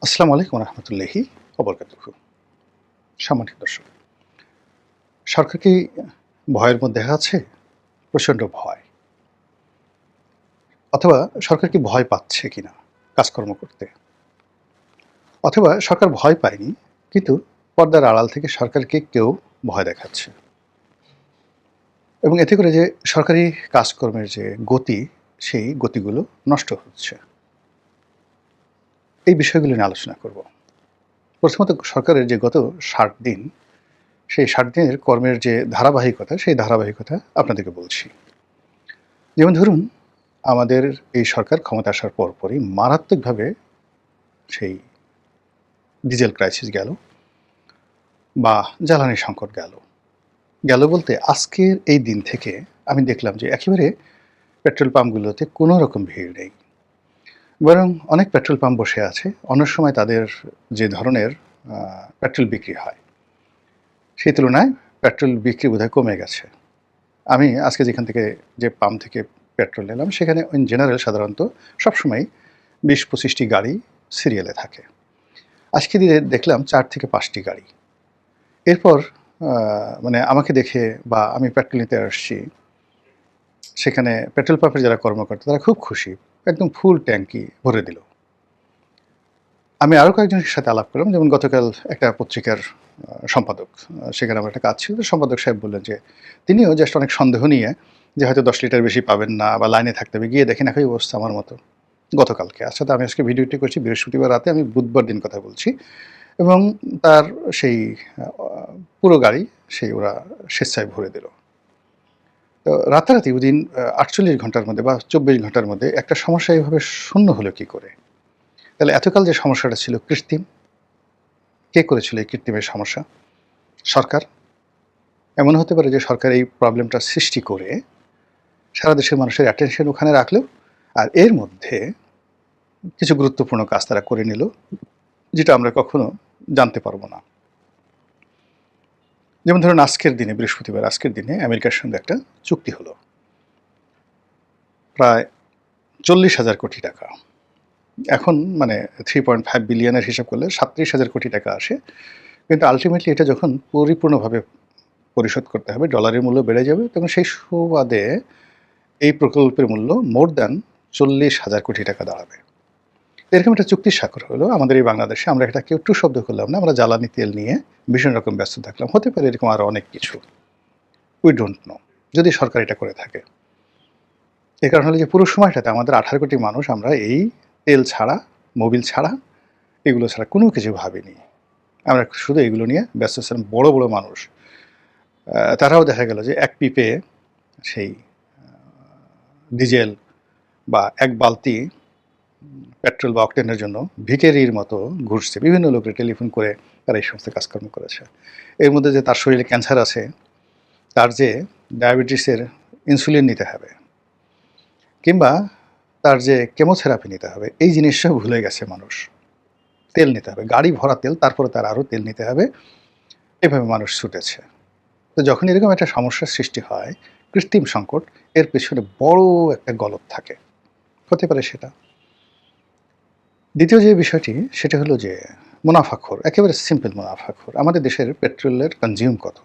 আসসালামু আলাইকুম রহমতুল্লাহি ওবরকাতুহু। সম্মানিত দর্শক, সরকার কি ভয়ের মধ্যে আছে? প্রচণ্ড ভয়। অথবা সরকার কি ভয় পাচ্ছে কিনা কাজকর্ম করতে? অথবা সরকার ভয় পায়নি, কিন্তু পর্দার আড়াল থেকে সরকারকে কেউ ভয় দেখাচ্ছে, এবং এতে করে যে সরকারি কাজকর্মের যে গতি, সেই গতিগুলো নষ্ট হচ্ছে। এই বিষয়গুলো নিয়ে আলোচনা করব। প্রথমত, সরকারের যে গত ৬০ দিন, সেই ৬০ দিনের কর্মের যে ধারাবাহিকতা, সেই ধারাবাহিকতা আপনাদেরকে বলছি। যেমন ধরুন, আমাদের এই সরকার ক্ষমতা আসার পরপরই মারাত্মকভাবে সেই ডিজেল ক্রাইসিস গেল, বা জ্বালানি সংকট গেল। গেল বলতে আজকের এই দিন থেকে আমি দেখলাম যে একেবারে পেট্রোল পাম্পগুলোতে কোনো রকম ভিড় নেই। বরং অনেক পেট্রোল পাম্প বসে আছে। অন্য সময় তাদের যে ধরনের পেট্রোল বিক্রি হয়, সেই তুলনায় পেট্রোল বিক্রি বোধহয় কমে গেছে। আমি আজকে যেখান থেকে, যে পাম্প থেকে পেট্রোল নিলাম, সেখানে ইন জেনারেল সাধারণত সবসময় ২০-২৫টি গাড়ি সিরিয়ালে থাকে। আজকে দিয়ে দেখলাম ৪ থেকে ৫টি গাড়ি। এরপর মানে আমাকে দেখে, বা আমি পেট্রোল নিতে আসছি, সেখানে পেট্রোল পাম্পের যারা কর্মকর্তা তারা খুব খুশি। একদম ফুল ট্যাঙ্কি ভরে দিল। আমি আরও কয়েকজনের সাথে আলাপ করলাম, যেমন গতকাল একটা পত্রিকার সম্পাদক, সেখানে আমার একটা কাজ ছিল। সম্পাদক সাহেব বললেন যে তিনিও জাস্ট অনেক সন্দেহ নিয়ে, যে হয়তো ১০ লিটার বেশি পাবেন না বা লাইনে থাকতে হবে, গিয়ে দেখেন একই অবস্থা আমার মতো গতকালকে। আচ্ছা, তো আমি আজকে ভিডিওটি করছি বৃহস্পতিবার রাতে, আমি বুধবার দিন কথা বলছি, এবং তার সেই পুরো গাড়ি সেই ওরা স্বেচ্ছায় ভরে দিল। তো রাতারাতি ওদিন ৪৮ ঘন্টার মধ্যে বা ২৪ ঘন্টার মধ্যে একটা সমস্যা এভাবে শূন্য হলো কী করে? তাহলে এতকাল যে সমস্যাটা ছিল কৃত্রিম, কে করেছিল এই কৃত্রিমের সমস্যা? সরকার। এমন হতে পারে যে সরকার এই প্রবলেমটা সৃষ্টি করে সারা দেশের মানুষের অ্যাটেনশন ওখানে রাখলো, আর এর মধ্যে কিছু গুরুত্বপূর্ণ কাজ তারা করে নিল, যেটা আমরা কখনো জানতে পারবো না। যেমন ধরুন, আজকের দিনে, বৃহস্পতিবার আজকের দিনে আমেরিকার সঙ্গে একটা চুক্তি হলো, প্রায় ৪০,০০০ কোটি টাকা। এখন মানে 3.5 বিলিয়নের হিসাব করলে ৩৭,০০০ কোটি টাকা আসে। কিন্তু আলটিমেটলি এটা যখন পরিপূর্ণভাবে পরিশোধ করতে হবে, ডলারের মূল্য বেড়ে যাবে, তখন সেই সুবাদে এই প্রকল্পের মূল্য মোর দ্যান ৪০,০০০ কোটি টাকা দাঁড়াবে। এরকম একটা চুক্তি স্বাক্ষর হলো আমাদের এই বাংলাদেশে। আমরা এটা কেউ টু শব্দ করলাম না। আমরা জ্বালানি তেল নিয়ে ভীষণ রকম ব্যস্ত থাকলাম। হতে পারে এরকম আরও অনেক কিছু। উই ডোন্ট নো, যদি সরকার এটা করে থাকে। এর কারণ হলো যে পুরো সময়টাতে আমাদের ১৮ কোটি মানুষ আমরা এই তেল ছাড়া, মোবিল ছাড়া, এগুলো ছাড়া কোনো কিছু ভাবিনি। আমরা শুধু এগুলো নিয়ে ব্যস্ত ছিলাম। বড় বড় মানুষ, তারাও দেখা গেল যে এক পিপে সেই ডিজেল বা এক বালতি পেট্রোল বা অকটেনের জন্য ভিখারির মতো ঘুরছে। বিভিন্ন লোকের টেলিফোন করে তারা এই সমস্ত কাজকর্ম করেছে। এর মধ্যে যে তার শরীরে ক্যান্সার আছে, তার যে ডায়াবেটিসের ইনসুলিন নিতে হবে, কিংবা তার যে কেমোথেরাপি নিতে হবে, এই জিনিসটাও ভুলে গেছে মানুষ। তেল নিতে হবে, গাড়ি ভরা তেল, তারপরে তার আরও তেল নিতে হবে। এভাবে মানুষ ছুটেছে। তো যখন এরকম একটা সমস্যার সৃষ্টি হয়, কৃত্রিম সংকট, এর পেছনে বড় একটা গলদ থাকে। হতে পারে সেটা। দ্বিতীয় যে বিষয়টি, সেটা হলো যে মুনাফাখোর, একেবারে সিম্পল মুনাফাখোর। আমাদের দেশের পেট্রোলের কনজিউম কত?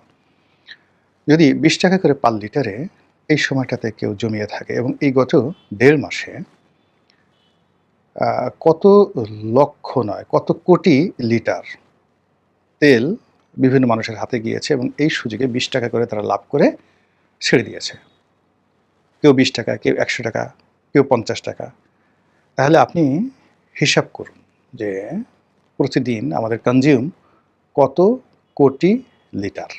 যদি ২০ টাকা করে পার লিটারে এই সময়টাতে কেউ জমিয়ে থাকে, এবং এই গত ১.৫ মাসে কত লক্ষ নয়, কত কোটি লিটার তেল বিভিন্ন মানুষের হাতে গিয়েছে, এবং এই সুযোগে ২০ টাকা করে তারা লাভ করে ছেড়ে দিয়েছে। কেউ ২০ টাকা, কেউ ১০০ টাকা, কেউ ৫০ টাকা। তাহলে আপনি হিসাব করুন যে প্রতিদিন আমাদের কনজিউম কত কোটি লিটার।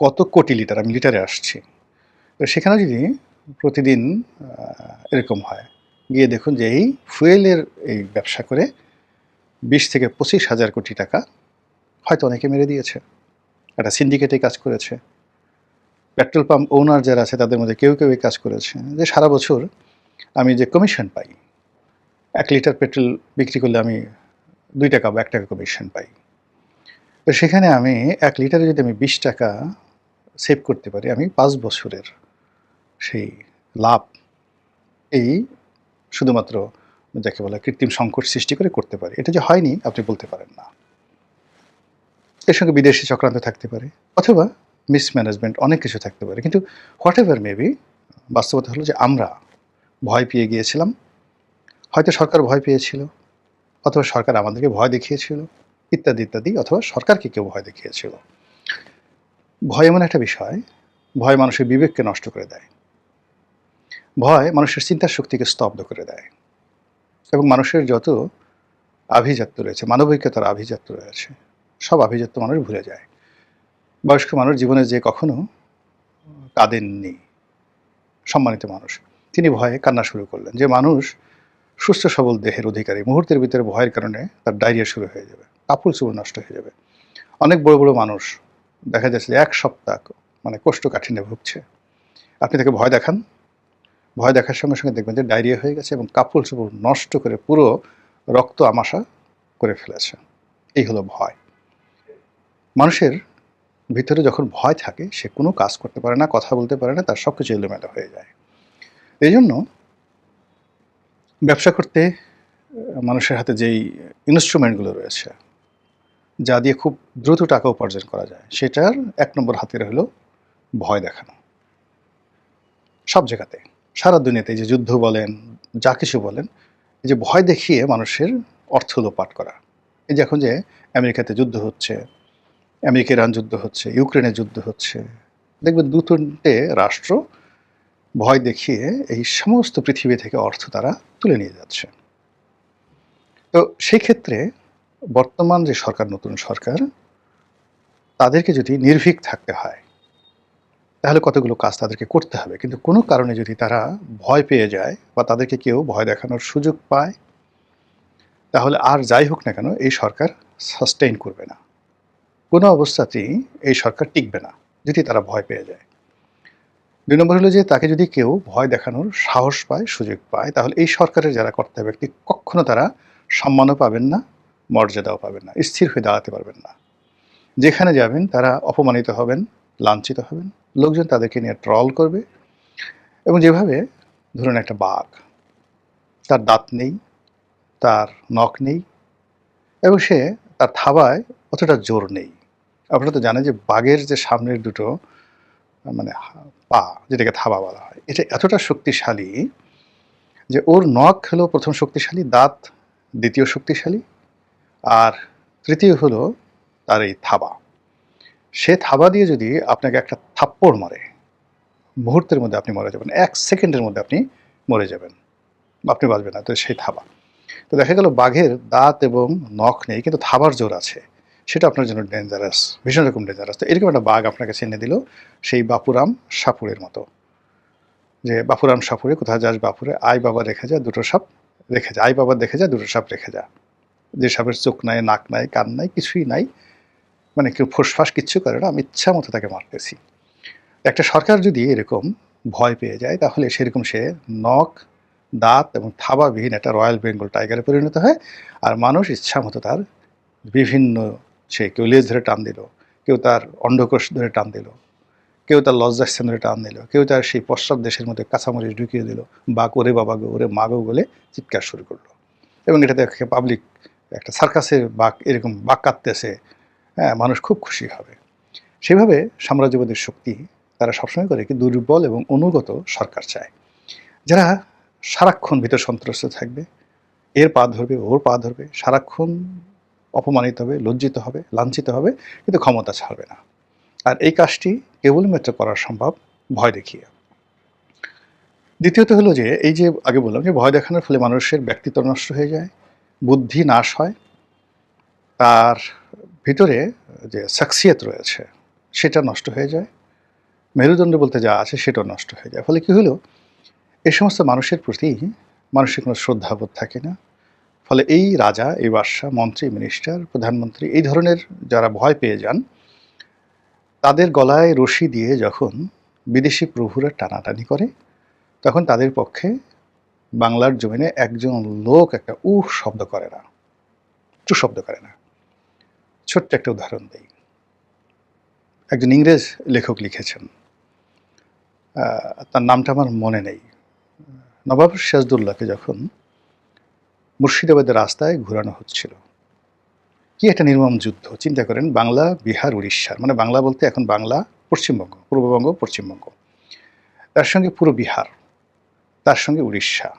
কত কোটি লিটার, আমি লিটারে আসছি। তো সেখানে যদি প্রতিদিন এরকম হয়, গিয়ে দেখুন যে এই ফুয়েলের এই ব্যবসা করে ২০ থেকে ২৫,০০০ কোটি টাকা হয়তো অনেকে মেরে দিয়েছে। একটা সিন্ডিকেটে কাজ করেছে। পেট্রোল পাম্প ওনার যারা আছে তাদের মধ্যে কেউ কেউ এই কাজ করেছে, যে সারা বছর আমি যে কমিশন পাই, ১ লিটার পেট্রোল বিক্রি করলে আমি ২ টাকা বা ১ টাকা কমিশন পাই। তো সেখানে আমি ১ লিটারে যদি আমি ২০ টাকা সেভ করতে পারি, আমি ৫ বছরের সেই লাভ, এই শুধুমাত্র যাকে বলা কৃত্রিম সংকট সৃষ্টি করে করতে পারে। এটা যে হয়নি আপনি বলতে পারেন না। এর সঙ্গে বিদেশি চক্রান্ত থাকতে পারে অথবা মিসম্যানেজমেন্ট অনেক কিছু থাকতে পারে। কিন্তু হোয়াট এভার মেবি, বাস্তবতা হলো যে আমরা ভয় পেয়ে গিয়েছিলাম। হয়তো সরকার ভয় পেয়েছিল, অথবা সরকার আমাদেরকে ভয় দেখিয়েছিল, ইত্যাদি ইত্যাদি, অথবা সরকারকে কেউ ভয় দেখিয়েছিল। ভয় এমন একটা বিষয়, ভয় মানুষের বিবেককে নষ্ট করে দেয়। ভয় মানুষের চিন্তার শক্তিকে স্তব্ধ করে দেয় এবং মানুষের যত আভিজাত্য রয়েছে, মানবিকতার আভিজাত্য রয়েছে, সব আভিজাত্য মানুষ ভুলে যায়। বয়স্ক মানুষ জীবনে যে কখনো কাঁদেননি, সম্মানিত মানুষ, তিনি ভয়ে কান্না শুরু করলেন। যে মানুষ সুস্থ সবল দেহের অধিকারী, মুহূর্তের ভিতরে ভয়ের কারণে তার ডায়রিয়া শুরু হয়ে যাবে, কাপড় চোপড় নষ্ট হয়ে যাবে। অনেক বড় বড় মানুষ দেখা যাচ্ছে যে 1 সপ্তাহ কোষ্ঠকাঠিন্যে ভুগছে। আপনি তাকে ভয় দেখান, ভয় দেখার সঙ্গে সঙ্গে দেখবেন যে ডায়রিয়া হয়ে গেছে এবং কাপড় চোপড় নষ্ট করে পুরো রক্ত আমাশা করে ফেলেছে। এই হলো ভয়। মানুষের ভিতরে যখন ভয় থাকে সে কোনো কাজ করতে পারে না, কথা বলতে পারে না, তার সব কিছু এলোমেলো হয়ে যায়। এই জন্য ব্যবসা করতে মানুষের হাতে যেই ইনস্ট্রুমেন্টগুলো রয়েছে, যা দিয়ে খুব দ্রুত টাকা উপার্জন করা যায়, সেটার 1 নম্বর হাতিয়ার হলো ভয় দেখানো। সব জায়গাতে, সারা দুনিয়াতে, এই যে যুদ্ধ বলেন, যা কিছু বলেন, এই যে ভয় দেখিয়ে মানুষের অর্থ লোপাট করা। এই যে এখন যে আমেরিকাতে যুদ্ধ হচ্ছে, আমেরিকা ইরান যুদ্ধ হচ্ছে, ইউক্রেনে যুদ্ধ হচ্ছে, দেখবেন 2-3টে রাষ্ট্র ভয় দেখিয়ে এই সমস্ত পৃথিবী থেকে অর্থ তারা তুলে নিয়ে যাচ্ছে। তো সেই ক্ষেত্রে বর্তমান যে সরকার, নতুন সরকার, তাদেরকে যদি নির্ভীক থাকতে হয় তাহলে কতগুলো কাজ তাদেরকে করতে হবে। কিন্তু কোনো কারণে যদি তারা ভয় পেয়ে যায় বা তাদেরকে কেউ ভয় দেখানোর সুযোগ পায়, তাহলে আর যাই হোক না কেন এই সরকার সাস্টেইন করবে না। কোনো অবস্থাতেই এই সরকার টিকবে না যদি তারা ভয় পেয়ে যায়। 2 নম্বর হলো যে তাকে যদি কেউ ভয় দেখানোর সাহস পায়, সুযোগ পায়, তাহলে এই সরকারের যারা কর্তা ব্যক্তি কখনো তারা সম্মানও পাবেন না, মর্যাদাও পাবেন না, স্থির হয়ে দাঁড়াতে পারবেন না। যেখানে যাবেন তারা অপমানিত হবেন, লাঞ্ছিত হবেন, লোকজন তাদেরকে নিয়ে ট্রল করবে। এবং যেভাবে ধরুন একটা বাঘ, তার দাঁত নেই, তার নখ নেই এবং সে তার থাবায় অতটা জোর নেই। আপনারা তো জানেন যে বাঘের যে সামনের দুটো পা, যেটাকে থাবা বলা হয়, এটা এতটা শক্তিশালী যে ওর নখ হলো প্রথম শক্তিশালী, দাঁত দ্বিতীয় শক্তিশালী, আর তৃতীয় হলো তার এই থাবা। সে থাবা দিয়ে যদি আপনাকে একটা থাপ্পড় মারে, মুহূর্তের মধ্যে আপনি মরে যাবেন, 1 সেকেন্ডের মধ্যে আপনি মরে যাবেন, আপনি বাঁচবেন না। তো সেই থাবা, তো দেখা গেল বাঘের দাঁত এবং নখ নেই কিন্তু থাবার জোর আছে, সেটা আপনার জন্য ডেঞ্জারাস, ভীষণ রকম ডেঞ্জারাস। তো এরকম একটা বাঘ আপনাকে চিনে দিল সেই বাপুরাম সাপুড়ের মতো, যে বাপুরাম সাপুড়ে, কোথায় যাস বাপুরে, আই বাবা রেখে যা দুটো সাপ রেখে যা, আই বাবা দেখে যা দুটো সাপ রেখে যা। যে সাপের চোখ নাই, নাক নাই, কান নাই, কিছুই নাই, কেউ ফোসফাস কিচ্ছু করে না, আমি ইচ্ছা মতো তাকে মারতেছি। একটা সরকার যদি এরকম ভয় পেয়ে যায় তাহলে সেরকম সে নখ, দাঁত এবং থাবাবিহীন একটা রয়্যাল বেঙ্গল টাইগারে পরিণত হয়। আর মানুষ ইচ্ছা মতো তার বিভিন্ন, সে কেউ লেজ ধরে টান দিল, কেউ তার অন্ডকোষ ধরে টান দিল, কেউ তার লজ্জাস্থান ধরে টান দিল, কেউ তার সেই পশ্চাৎ দেশের মধ্যে কাঁচামরিচ ঢুকিয়ে দিল, বা ওরে বাবা গো, ওরে মা গো বলে চিৎকার শুরু করলো। এবং এটা দেখে পাবলিক একটা সার্কাসের বাঘ এরকম বাঘ কাঁদতেছে, হ্যাঁ, মানুষ খুব খুশি হবে। সেভাবে সাম্রাজ্যবাদের শক্তি তারা সবসময় করে কি দুর্বল এবং অনুগত সরকার চায়, যারা সারাক্ষণ ভিতর সন্ত্রস্ত থাকবে, এর পা ধরবে, ওর পা ধরবে, সারাক্ষণ অপমানিত হবে, লজ্জিত হবে, লাঞ্ছিত হবে, কিন্তু ক্ষমতা ছাড়বে না। আর এই কাজটি কেবলমাত্র করা সম্ভব ভয় দেখিয়ে। দ্বিতীয়ত হলো যে এই যে আগে বললাম যে ভয় দেখানোর ফলে মানুষের ব্যক্তিত্ব নষ্ট হয়ে যায়, বুদ্ধি নাশ হয়, তার ভিতরে যে শাখসিয়ত রয়েছে সেটা নষ্ট হয়ে যায়, মেরুদণ্ড বলতে যা আছে সেটাও নষ্ট হয়ে যায়। ফলে কি হলো, এই সমস্ত মানুষের প্রতি মানুষের কোনো শ্রদ্ধাবোধ থাকে না। ফলে এই রাজা, এই বাদশাহ, মন্ত্রী, মিনিস্টার, প্রধানমন্ত্রী, এই ধরনের যারা ভয় পেয়ে যান, তাদের গলায় রশি দিয়ে যখন বিদেশি প্রভুরা টানাটানি করে, তখন তাদের পক্ষে বাংলার জমিনে একজন লোক একটা উহ শব্দ করে না, চু শব্দ করে না। ছোট্ট একটা উদাহরণ দেই। একজন ইংরেজ লেখক লিখেছেন, তার নামটা আমার মনে নেই। নবাব সিরাজদৌল্লাকে যখন মুর্শিদাবাদের রাস্তায় ঘুরানো হচ্ছিল। কি একটা নির্মম যুদ্ধ! চিন্তা করেন, বাংলা, বিহার, উড়িষ্যার, মানে বাংলা বলতে এখন বাংলা, পশ্চিমবঙ্গ, পূর্ববঙ্গ, পশ্চিমবঙ্গ, তার সঙ্গে পুরো বিহার, তার সঙ্গে উড়িষ্যা।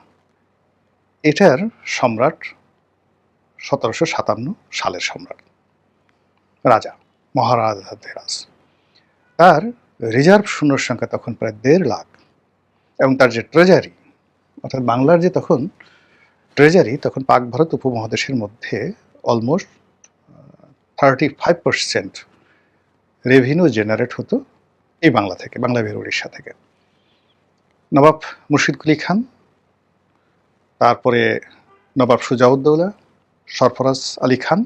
এটার সম্রাট 1757 সালের সম্রাট, রাজা, মহারাজাধিরাজ। তার রিজার্ভ সৈন্যর সংখ্যা তখন প্রায় 1.5 লাখ, এবং তার যে ট্রেজারি, অর্থাৎ বাংলার যে তখন ট্রেজারি, তখন পাক ভারত উপমহাদেশের মধ্যে অলমোস্ট 35% রেভিনিউ জেনারেট হতো এই বাংলা থেকে, বাংলা, বিহার, উড়িষ্যা থেকে। নবাব মুর্শিদ কুলি খান, তারপরে নবাব সুজাউদ্দৌলা, সরফরাজ আলী খান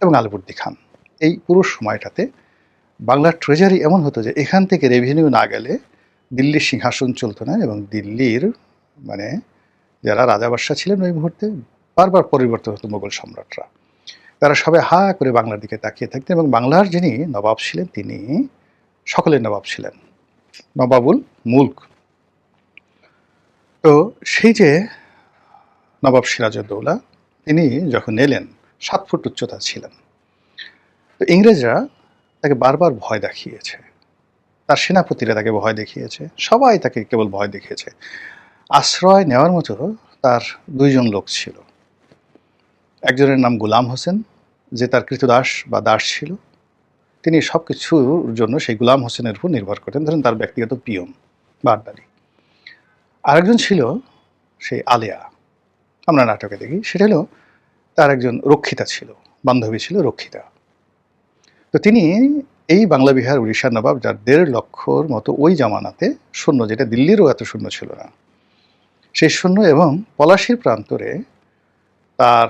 এবং আলিবর্দী খান, এই পুরো সময়টাতে বাংলার ট্রেজারি এমন হতো যে এখান থেকে রেভিনিউ না গেলে দিল্লির সিংহাসন চলতো না, এবং দিল্লির মানে যারা রাজা বাদশাহ ছিলেন ওই মুহূর্তে বারবার পরিবর্তন হতো মোগল সম্রাটরা, তারা সবাই হা করে বাংলার দিকে তাকিয়ে থাকতেন। এবং বাংলার যিনি নবাব ছিলেন তিনি সকলের নবাব ছিলেন, নবাবুল মুলক। তো সেই যে নবাব সিরাজউদ্দৌলা, তিনি যখন এলেন 7 ফুট উচ্চতা ছিলেন। তো ইংরেজরা তাকে বারবার ভয় দেখিয়েছে, তার সেনাপতিরা তাকে ভয় দেখিয়েছে, সবাই তাকে কেবল ভয় দেখিয়েছে। আশ্রয় নেওয়ার মতো তার 2 জন লোক ছিল। একজনের নাম গোলাম হোসেন, যে তার কৃতদাস বা দাস ছিল, তিনি সব কিছুর জন্য সেই গোলাম হোসেনের উপর নির্ভর করতেন, ধরেন তার ব্যক্তিগত পিয়ন বা আড্ডারি। আরেকজন ছিল সেই আলেয়া, আমরা নাটকে দেখি, সেটা হলো তার একজন রক্ষিতা ছিল, বান্ধবী ছিল রক্ষিতা। তো তিনি এই বাংলা, বিহার, উড়িষ্যার নবাব, যার 1.5 লক্ষর মতো ওই জামানাতে সৈন্য, যেটা দিল্লিরও এত সৈন্য ছিল না, সেই সৈন্য, এবং পলাশির প্রান্তরে তার